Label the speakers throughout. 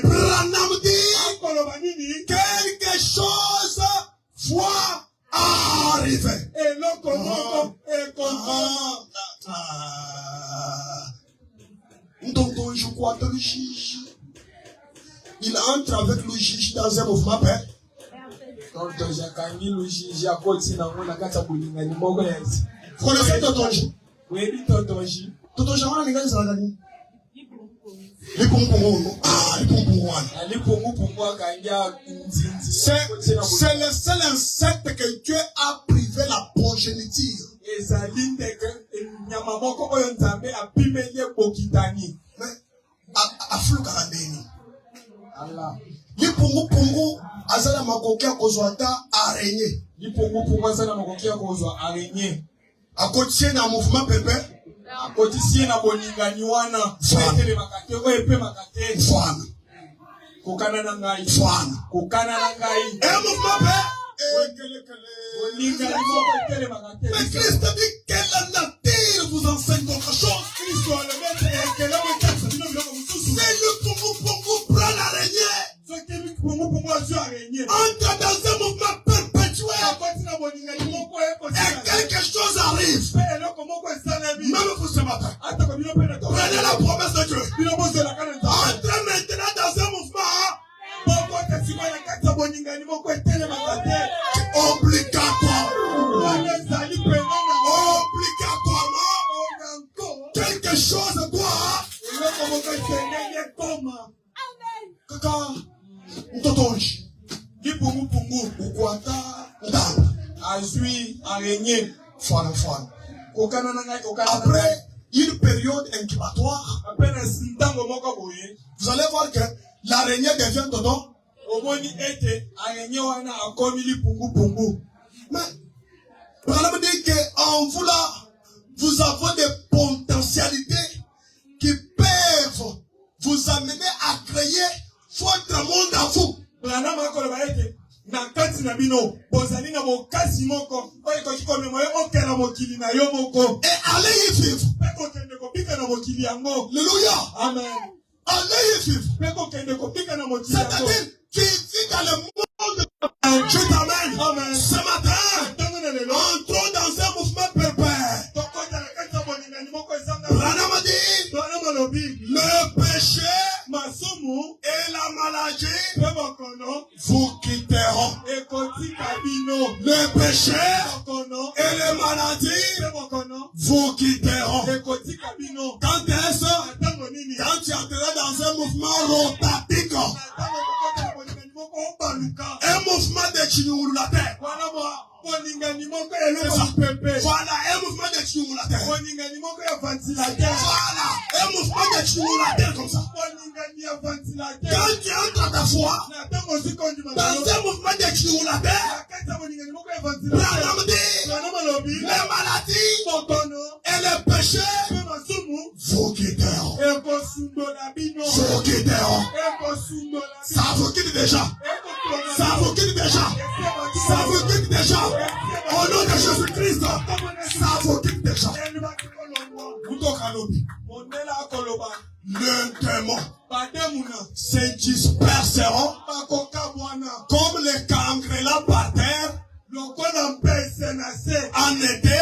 Speaker 1: Branham dit quelque chose va arriver. Donc, je crois que le juge, il entre avec le juge dans un mouvement paix. Vous connaissez Totonji?
Speaker 2: Oui, Totonji.
Speaker 1: Totonji, on a les gars, ils ont la ligne. Les pompons. Ah, les pompons. C'est le seul insecte que Dieu a privé la progéniture. Mais, à flou carabéni. Les pompons, azala makokia kozwata araignée.
Speaker 2: Les pompons, azala makokia kozwa araignée.
Speaker 1: À côté d'un mouvement pépé.
Speaker 2: À côté d'un boninganywana.
Speaker 1: Fwana.
Speaker 2: Kokana nangai.
Speaker 1: Fwana.
Speaker 2: Kokana nangai.
Speaker 1: Un mouvement pépé. Mais Christ dit que la nature vous enseigne d'autres choses. C'est le pongo prend l'araignée. Entre dans un mouvement perpétuel. Et quelque chose arrive. Même pour ce matin. Prenez la promesse de Dieu. Entrez maintenant dans un mouvement. Obligatoirement. Quelque chose doit. Kaka. Ntotonji. Ukwata. Ndanga.
Speaker 2: Azui araignée.
Speaker 1: Fwana. Après une période incubatoire, vous allez voir que l'araignée devient tonton. Mais, Branham dit qu'en vous là, vous avez des potentialités qui peuvent vous amener à créer votre monde à vous. Et allez y vivre. Alléluia.
Speaker 2: Amen.
Speaker 1: Allez y vivre. C'est-à-dire qu'il vit dans le monde de Dieu t'amène.
Speaker 2: Amen.
Speaker 1: Ce matin, entrons dans un mouvement perpétuel. Branham dit, le péché et la maladie vous quitteront. Le péché et les maladies vous quitteront. Quand est-ce? Quand tu entreras dans un mouvement rotatique, un mouvement de Chinyurulate. Voilà, un mouvement de Chinyurulate. Voilà, un mouvement de Chinyurulate comme ça. Quand tu entres ta foi dans un mouvement de Chinyurulate, Branham dit, les maladies et les péchés vous quitteront. Vous quitteront. Ça vous quitte déjà. Ça vous quitte déjà. Ça vous quitte déjà. Au nom de Jésus-Christ, ça vous quitte déjà. Le démon se disperseront comme les cancres là par terre en été.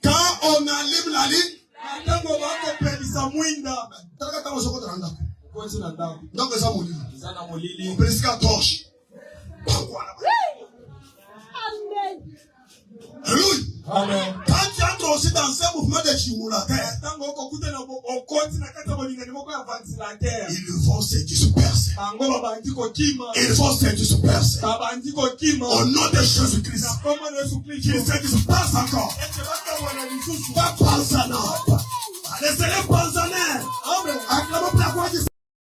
Speaker 1: Quand on allume la ligne, donc ça molili. Presque à torche. Alléluia.
Speaker 2: Amen.
Speaker 1: Quand tu entres aussi dans un mouvement de Chimulataire, ils vont se disperser. Ils vont se disperser. Au nom de Jésus-Christ. Ils se dispersent encore. Pas par ça, non. Laissez-les